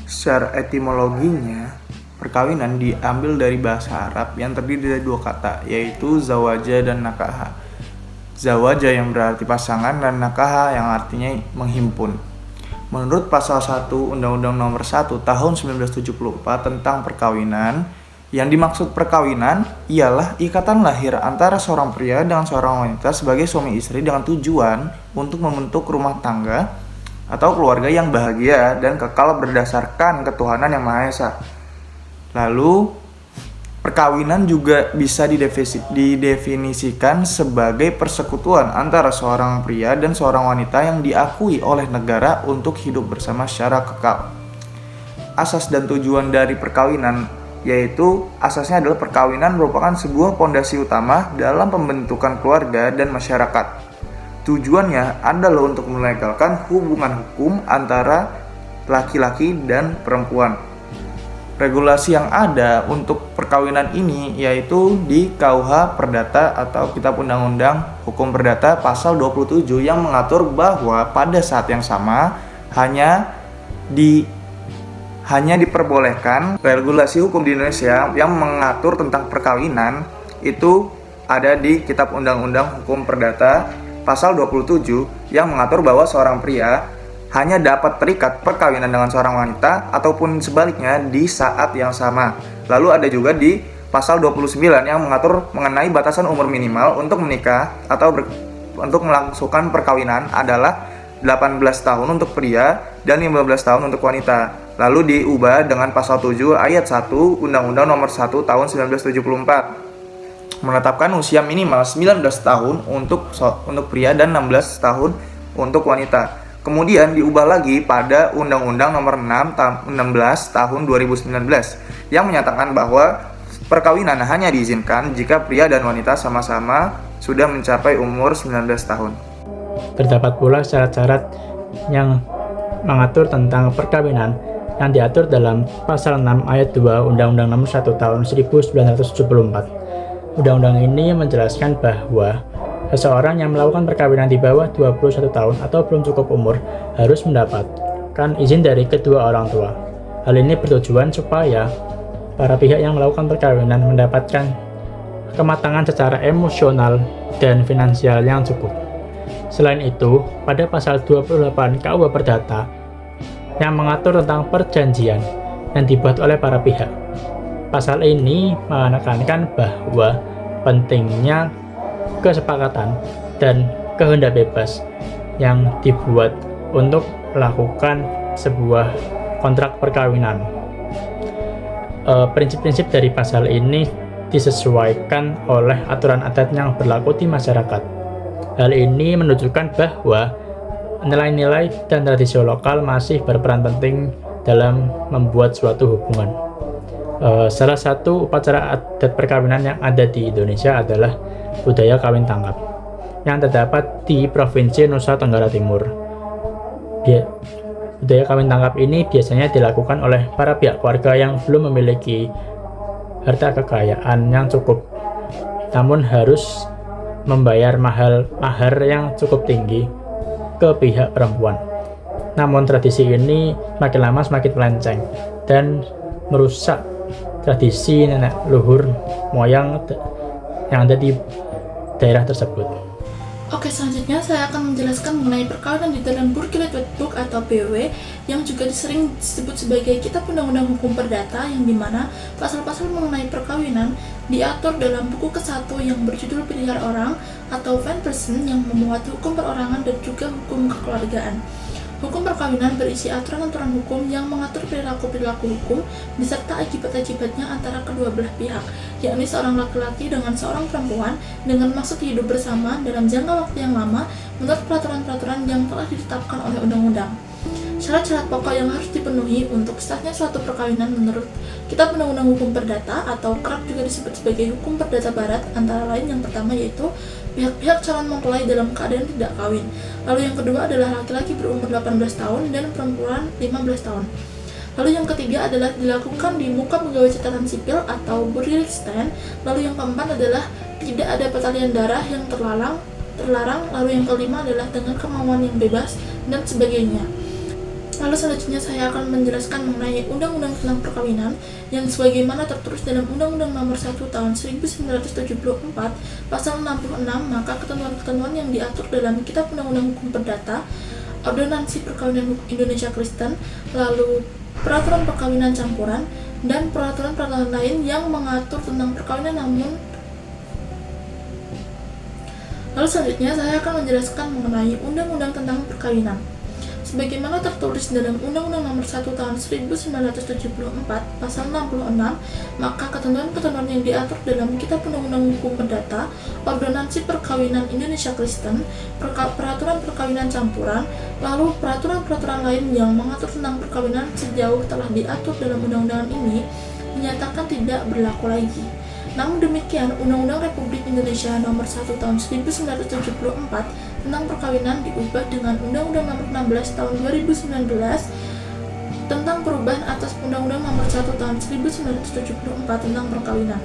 Secara etimologinya, perkawinan diambil dari bahasa Arab yang terdiri dari dua kata, yaitu zawaja dan nakaha. Zawaja yang berarti pasangan dan nakaha yang artinya menghimpun. Menurut pasal 1 Undang-Undang Nomor 1 Tahun 1974 tentang perkawinan, yang dimaksud perkawinan ialah ikatan lahir antara seorang pria dengan seorang wanita sebagai suami istri dengan tujuan untuk membentuk rumah tangga atau keluarga yang bahagia dan kekal berdasarkan ketuhanan yang Maha Esa. Lalu, perkawinan juga bisa didefinisikan sebagai persekutuan antara seorang pria dan seorang wanita yang diakui oleh negara untuk hidup bersama secara kekal. Asas dan tujuan dari perkawinan, yaitu asasnya adalah perkawinan merupakan sebuah pondasi utama dalam pembentukan keluarga dan masyarakat. Tujuannya adalah untuk melegalkan hubungan hukum antara laki-laki dan perempuan. Regulasi yang ada untuk perkawinan ini yaitu di KUH Perdata atau Kitab Undang-Undang Hukum Perdata pasal 27 yang mengatur bahwa pada saat yang sama hanya diperbolehkan regulasi hukum di Indonesia yang mengatur tentang perkawinan itu ada di Kitab Undang-Undang Hukum Perdata pasal 27 yang mengatur bahwa seorang pria hanya dapat terikat perkawinan dengan seorang wanita ataupun sebaliknya di saat yang sama. Lalu ada juga di pasal 29 yang mengatur mengenai batasan umur minimal untuk menikah atau untuk melangsungkan perkawinan adalah 18 tahun untuk pria dan 15 tahun untuk wanita. Lalu diubah dengan pasal 7 ayat 1 Undang-Undang Nomor 1 Tahun 1974 menetapkan usia minimal 19 tahun untuk pria dan 16 tahun untuk wanita. Kemudian diubah lagi pada Undang-Undang Nomor 16 Tahun 2019 yang menyatakan bahwa perkawinan hanya diizinkan jika pria dan wanita sama-sama sudah mencapai umur 19 tahun. Terdapat pula syarat-syarat yang mengatur tentang perkawinan yang diatur dalam pasal 6 ayat 2 Undang-Undang Nomor 1 Tahun 1974. Undang-undang ini menjelaskan bahwa seseorang yang melakukan perkawinan di bawah 21 tahun atau belum cukup umur harus mendapatkan izin dari kedua orang tua. Hal ini bertujuan supaya para pihak yang melakukan perkawinan mendapatkan kematangan secara emosional dan finansial yang cukup. Selain itu, pada pasal 28 KUH Perdata yang mengatur tentang perjanjian yang dibuat oleh para pihak. Pasal ini menekankan bahwa pentingnya kesepakatan dan kehendak bebas yang dibuat untuk melakukan sebuah kontrak perkawinan. Prinsip-prinsip dari pasal ini disesuaikan oleh aturan adat yang berlaku di masyarakat. Hal ini menunjukkan bahwa nilai-nilai dan tradisi lokal masih berperan penting dalam membuat suatu hubungan. Salah satu upacara adat perkawinan yang ada di Indonesia adalah budaya kawin tangkap yang terdapat di Provinsi Nusa Tenggara Timur. Budaya kawin tangkap ini biasanya dilakukan oleh para pihak keluarga yang belum memiliki harta kekayaan yang cukup, namun harus membayar mahar yang cukup tinggi ke pihak perempuan. Namun tradisi ini makin lama semakin melenceng dan merusak tradisi nenek leluhur moyang yang ada di daerah tersebut. Oke, selanjutnya saya akan menjelaskan mengenai perkawinan di dalam Burgerlijk Wetboek atau BW yang juga sering disebut sebagai Kitab Undang-Undang Hukum Perdata, yang dimana pasal-pasal mengenai perkawinan diatur dalam buku ke-1 yang berjudul Pilihan Orang atau Van Person yang memuat hukum perorangan dan juga hukum kekeluargaan. Hukum perkawinan berisi aturan-aturan hukum yang mengatur perilaku-perilaku hukum beserta akibat-akibatnya antara kedua belah pihak, yakni seorang laki-laki dengan seorang perempuan dengan maksud hidup bersama dalam jangka waktu yang lama menurut peraturan-peraturan yang telah ditetapkan oleh undang-undang. Syarat-syarat pokok yang harus dipenuhi untuk sahnya suatu perkawinan menurut Kitab Undang-Undang Hukum Perdata atau kerap juga disebut sebagai Hukum Perdata Barat antara lain yang pertama yaitu pihak-pihak calon mempelai dalam keadaan tidak kawin. Lalu yang kedua adalah laki-laki berumur 18 tahun dan perempuan 15 tahun. Lalu yang ketiga adalah dilakukan di muka pegawai catatan sipil atau Burgerlijkstand. Lalu yang keempat adalah tidak ada pertalian darah yang terlarang. Lalu yang kelima adalah dengan kemauan yang bebas dan sebagainya. Lalu selanjutnya saya akan menjelaskan mengenai Undang-Undang tentang Perkawinan yang sebagaimana tertulis dalam Undang-Undang Nomor 1 Tahun 1974 Pasal 66, maka ketentuan-ketentuan yang diatur dalam Kitab Undang-Undang Hukum Perdata, Ordonansi Perkawinan Indonesia Kristen, lalu Peraturan Perkawinan Campuran, dan peraturan-peraturan lain yang mengatur tentang perkawinan Lalu selanjutnya saya akan menjelaskan mengenai Undang-Undang tentang Perkawinan. Sebagaimana tertulis dalam Undang-Undang Nomor 1 Tahun 1974 Pasal 66, maka ketentuan-ketentuan yang diatur dalam Kitab Undang-Undang Hukum Perdata, Ordonansi Perkawinan Indonesia Kristen, Peraturan Perkawinan Campuran, lalu peraturan-peraturan lain yang mengatur tentang perkawinan sejauh telah diatur dalam undang-undang ini dinyatakan tidak berlaku lagi. Namun demikian, Undang-Undang Republik Indonesia Nomor 1 Tahun 1974 tentang perkawinan diubah dengan Undang-Undang Nomor 16 Tahun 2019 tentang perubahan atas Undang-Undang Nomor 1 Tahun 1974 tentang perkawinan.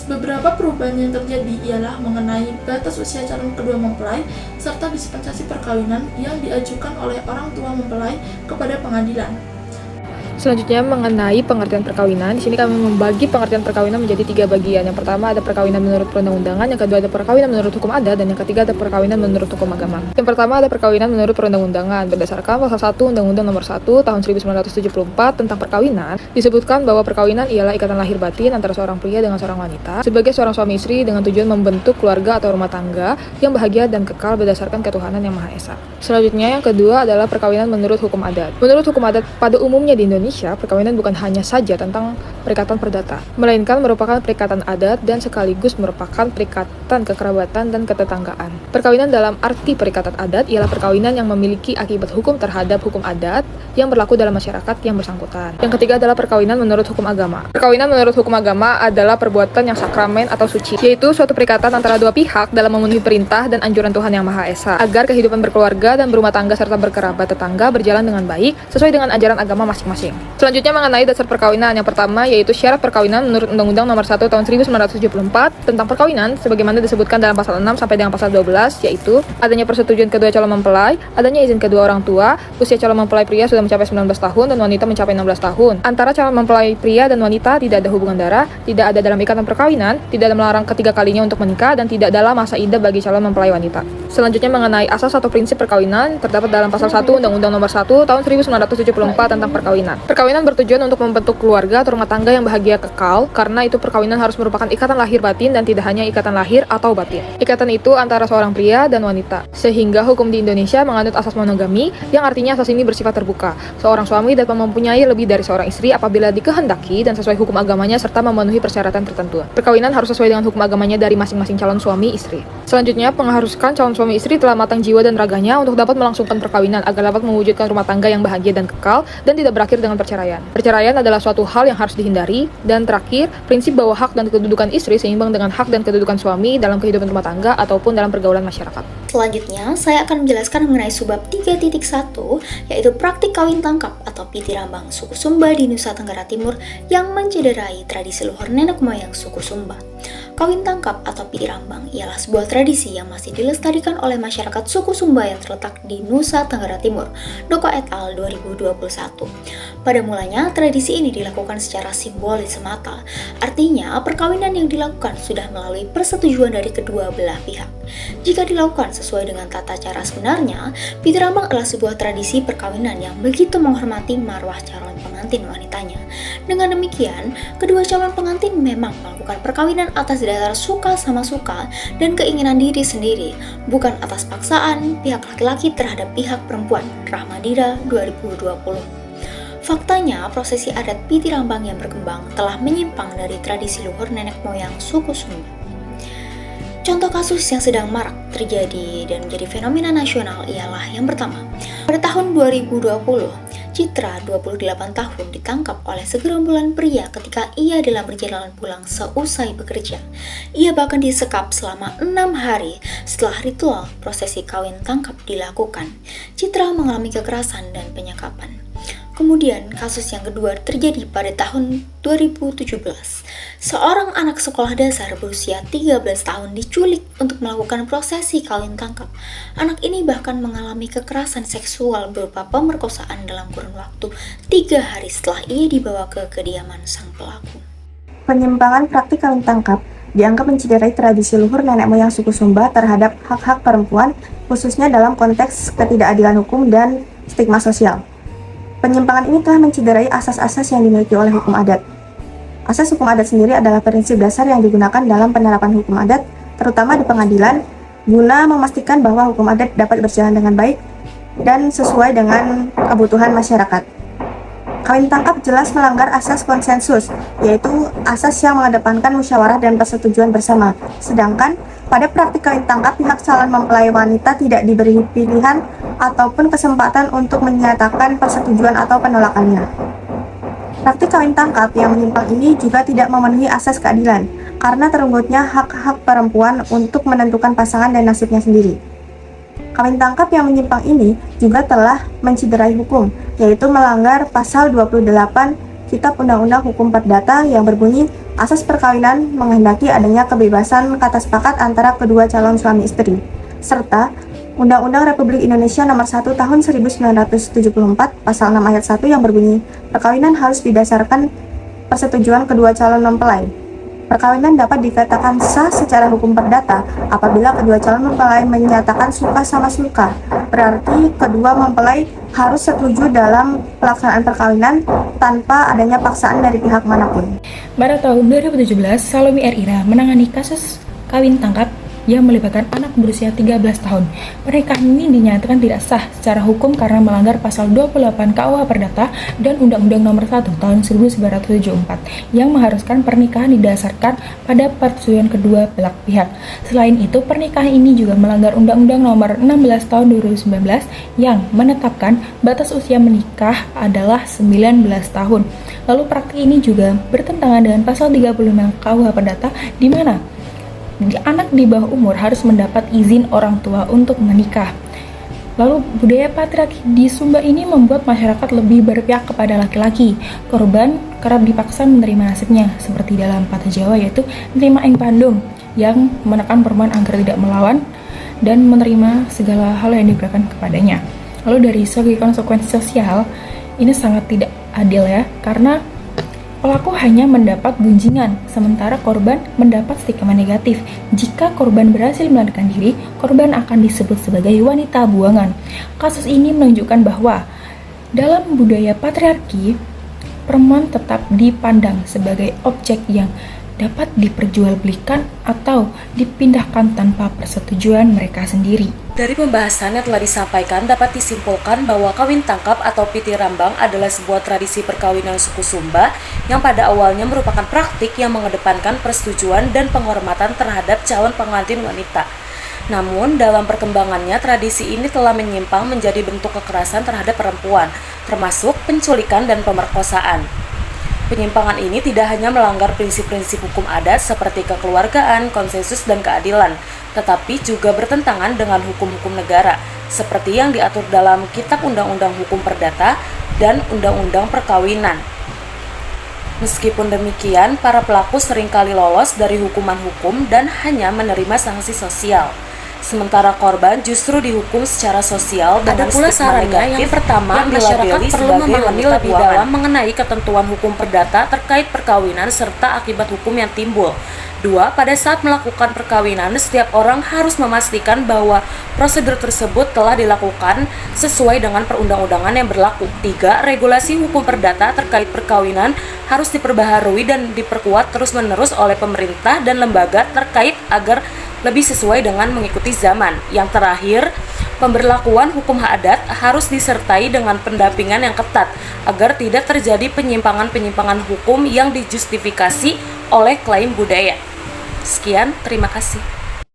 Beberapa perubahan yang terjadi ialah mengenai batas usia calon kedua mempelai serta dispensasi perkawinan yang diajukan oleh orang tua mempelai kepada pengadilan. Selanjutnya mengenai pengertian perkawinan. Di sini kami membagi pengertian perkawinan menjadi 3 bagian. Yang pertama ada perkawinan menurut perundang-undangan, yang kedua ada perkawinan menurut hukum adat, dan yang ketiga ada perkawinan menurut hukum agama. Yang pertama ada perkawinan menurut perundang-undangan. Berdasarkan pasal 1 Undang-Undang Nomor 1 Tahun 1974 tentang perkawinan, disebutkan bahwa perkawinan ialah ikatan lahir batin antara seorang pria dengan seorang wanita sebagai seorang suami istri dengan tujuan membentuk keluarga atau rumah tangga yang bahagia dan kekal berdasarkan ketuhanan yang Maha Esa. Selanjutnya yang kedua adalah perkawinan menurut hukum adat. Menurut hukum adat pada umumnya di Indonesia, perkawinan bukan hanya saja tentang perikatan perdata, melainkan merupakan perikatan adat dan sekaligus merupakan perikatan kekerabatan dan ketetanggaan. Perkawinan dalam arti perikatan adat ialah perkawinan yang memiliki akibat hukum terhadap hukum adat yang berlaku dalam masyarakat yang bersangkutan. Yang ketiga adalah perkawinan menurut hukum agama. Perkawinan menurut hukum agama adalah perbuatan yang sakramen atau suci, yaitu suatu perikatan antara dua pihak dalam memenuhi perintah dan anjuran Tuhan Yang Maha Esa agar kehidupan berkeluarga dan berumah tangga serta berkerabat tetangga berjalan dengan baik sesuai dengan ajaran agama masing-masing. Selanjutnya mengenai dasar perkawinan. Yang pertama yaitu syarat perkawinan menurut Undang-Undang Nomor 1 Tahun 1974 tentang perkawinan sebagaimana disebutkan dalam pasal 6 sampai dengan pasal 12, yaitu adanya persetujuan kedua calon mempelai, adanya izin kedua orang tua, usia calon mempelai pria sudah mencapai 19 tahun dan wanita mencapai 16 tahun. Antara calon mempelai pria dan wanita tidak ada hubungan darah, tidak ada dalam ikatan perkawinan, tidak ada melarang ketiga kalinya untuk menikah, dan tidak dalam masa iddah bagi calon mempelai wanita. Selanjutnya mengenai asas atau prinsip perkawinan terdapat dalam pasal 1 Undang-Undang Nomor 1 Tahun 1974 tentang perkawinan. Perkawinan bertujuan untuk membentuk keluarga atau rumah tangga yang bahagia kekal, karena itu perkawinan harus merupakan ikatan lahir batin dan tidak hanya ikatan lahir atau batin. Ikatan itu antara seorang pria dan wanita. Sehingga hukum di Indonesia menganut asas monogami, yang artinya asas ini bersifat terbuka. Seorang suami dapat mempunyai lebih dari seorang istri apabila dikehendaki dan sesuai hukum agamanya serta memenuhi persyaratan tertentu. Perkawinan harus sesuai dengan hukum agamanya dari masing-masing calon suami istri. Selanjutnya, mengharuskan calon suami istri telah matang jiwa dan raganya untuk dapat melangsungkan perkawinan agar dapat mewujudkan rumah tangga yang bahagia dan kekal dan tidak berakhir dengan perceraian. Perceraian adalah suatu hal yang harus dihindari. Dan terakhir, prinsip bahwa hak dan kedudukan istri seimbang dengan hak dan kedudukan suami dalam kehidupan rumah tangga ataupun dalam pergaulan masyarakat. Selanjutnya, saya akan menjelaskan mengenai subbab 3.1, yaitu praktik kawin tangkap atau piti rambang suku Sumba di Nusa Tenggara Timur yang mencederai tradisi luhur nenek moyang suku Sumba. Kawin tangkap atau piti rambang ialah sebuah tradisi yang masih dilestarikan oleh masyarakat suku Sumba yang terletak di Nusa Tenggara Timur, Doko et al. 2021. Pada mulanya, tradisi ini dilakukan secara simbolis semata. Artinya, perkawinan yang dilakukan sudah melalui persetujuan dari kedua belah pihak. Jika dilakukan sesuai dengan tata cara sebenarnya, piti rambang adalah sebuah tradisi perkawinan yang begitu menghormati marwah calon pengantin wanitanya. Dengan demikian, kedua calon pengantin memang melakukan perkawinan atas dasar suka sama suka dan keinginan diri sendiri, bukan atas paksaan pihak laki-laki terhadap pihak perempuan. Rahmadira 2020. Faktanya, prosesi adat piti rambang yang berkembang telah menyimpang dari tradisi luhur nenek moyang suku Sumba. Contoh kasus yang sedang marak terjadi dan menjadi fenomena nasional ialah yang pertama. Pada tahun 2020, Citra, 28 tahun, ditangkap oleh segerombolan pria ketika ia dalam perjalanan pulang seusai bekerja. Ia bahkan disekap selama 6 hari setelah ritual prosesi kawin tangkap dilakukan. Citra mengalami kekerasan dan penyekapan. Kemudian, kasus yang kedua terjadi pada tahun 2017. Seorang anak sekolah dasar berusia 13 tahun diculik untuk melakukan prosesi kawin tangkap. Anak ini bahkan mengalami kekerasan seksual berupa pemerkosaan dalam kurun waktu 3 hari setelah ia dibawa ke kediaman sang pelaku. Penyimpangan praktik kawin tangkap dianggap menciderai tradisi luhur nenek moyang suku Sumba terhadap hak-hak perempuan, khususnya dalam konteks ketidakadilan hukum dan stigma sosial. Penyimpangan ini telah menciderai asas-asas yang dimiliki oleh hukum adat. Asas hukum adat sendiri adalah prinsip dasar yang digunakan dalam penerapan hukum adat, terutama di pengadilan, guna memastikan bahwa hukum adat dapat berjalan dengan baik dan sesuai dengan kebutuhan masyarakat. Kawin tangkap jelas melanggar asas konsensus, yaitu asas yang mengedepankan musyawarah dan persetujuan bersama. Sedangkan, pada praktik kawin tangkap, pihak calon mempelai wanita tidak diberi pilihan ataupun kesempatan untuk menyatakan persetujuan atau penolakannya. Praktik kawin tangkap yang menyimpang ini juga tidak memenuhi asas keadilan, karena terenggutnya hak-hak perempuan untuk menentukan pasangan dan nasibnya sendiri. Kawin tangkap yang menyimpang ini juga telah menciderai hukum, yaitu melanggar pasal 28 Kitab Undang-Undang Hukum Perdata yang berbunyi, asas perkawinan menghendaki adanya kebebasan kata sepakat antara kedua calon suami istri, serta Undang-Undang Republik Indonesia Nomor 1 Tahun 1974 Pasal 6 Ayat 1 yang berbunyi, perkawinan harus didasarkan persetujuan kedua calon mempelai. Perkawinan dapat dikatakan sah secara hukum perdata apabila kedua calon mempelai menyatakan suka sama suka. Berarti kedua mempelai harus setuju dalam pelaksanaan perkawinan tanpa adanya paksaan dari pihak manapun. Pada tahun 2017, Salomi R. Ira menangani kasus kawin tangkap yang melibatkan anak berusia 13 tahun. Pernikahan ini dinyatakan tidak sah secara hukum karena melanggar pasal 28 KUH Perdata dan Undang-Undang Nomor 1 Tahun 1974 yang mengharuskan pernikahan didasarkan pada persetujuan kedua belah pihak. Selain itu, pernikahan ini juga melanggar Undang-Undang Nomor 16 Tahun 2019 yang menetapkan batas usia menikah adalah 19 tahun. Lalu praktik ini juga bertentangan dengan pasal 35 KUH Perdata di mana anak di bawah umur harus mendapat izin orang tua untuk menikah. Lalu budaya patriarki di Sumba ini membuat masyarakat lebih berpihak kepada laki-laki. Korban kerap dipaksa menerima nasibnya, seperti dalam patah Jawa yaitu menerima eng pandung yang menekan perempuan agar tidak melawan dan menerima segala hal yang diberikan kepadanya. Lalu dari segi konsekuensi sosial, ini sangat tidak adil ya, karena pelaku hanya mendapat gunjingan, sementara korban mendapat stigma negatif. Jika korban berhasil melarikan diri, korban akan disebut sebagai wanita buangan. Kasus ini menunjukkan bahwa dalam budaya patriarki, perempuan tetap dipandang sebagai objek yang dapat diperjualbelikan atau dipindahkan tanpa persetujuan mereka sendiri. Dari pembahasan yang telah disampaikan dapat disimpulkan bahwa kawin tangkap atau piti rambang adalah sebuah tradisi perkawinan suku Sumba yang pada awalnya merupakan praktik yang mengedepankan persetujuan dan penghormatan terhadap calon pengantin wanita. Namun, dalam perkembangannya, tradisi ini telah menyimpang menjadi bentuk kekerasan terhadap perempuan, termasuk penculikan dan pemerkosaan. Penyimpangan ini tidak hanya melanggar prinsip-prinsip hukum adat seperti kekeluargaan, konsensus, dan keadilan, tetapi juga bertentangan dengan hukum-hukum negara, seperti yang diatur dalam Kitab Undang-Undang Hukum Perdata dan Undang-Undang Perkawinan. Meskipun demikian, para pelaku seringkali lolos dari hukuman hukum dan hanya menerima sanksi sosial. Sementara korban justru dihukum secara sosial dengan stigma negatif. Yang pertama, masyarakat perlu memahami lebih dalam mengenai ketentuan hukum perdata terkait perkawinan serta akibat hukum yang timbul. 2. Pada saat melakukan perkawinan, setiap orang harus memastikan bahwa prosedur tersebut telah dilakukan sesuai dengan perundang-undangan yang berlaku. 3. Regulasi hukum perdata terkait perkawinan harus diperbaharui dan diperkuat terus-menerus oleh pemerintah dan lembaga terkait agar lebih sesuai dengan mengikuti zaman. Yang terakhir, pemberlakuan hukum adat harus disertai dengan pendampingan yang ketat agar tidak terjadi penyimpangan-penyimpangan hukum yang dijustifikasi oleh klaim budaya. Sekian, terima kasih.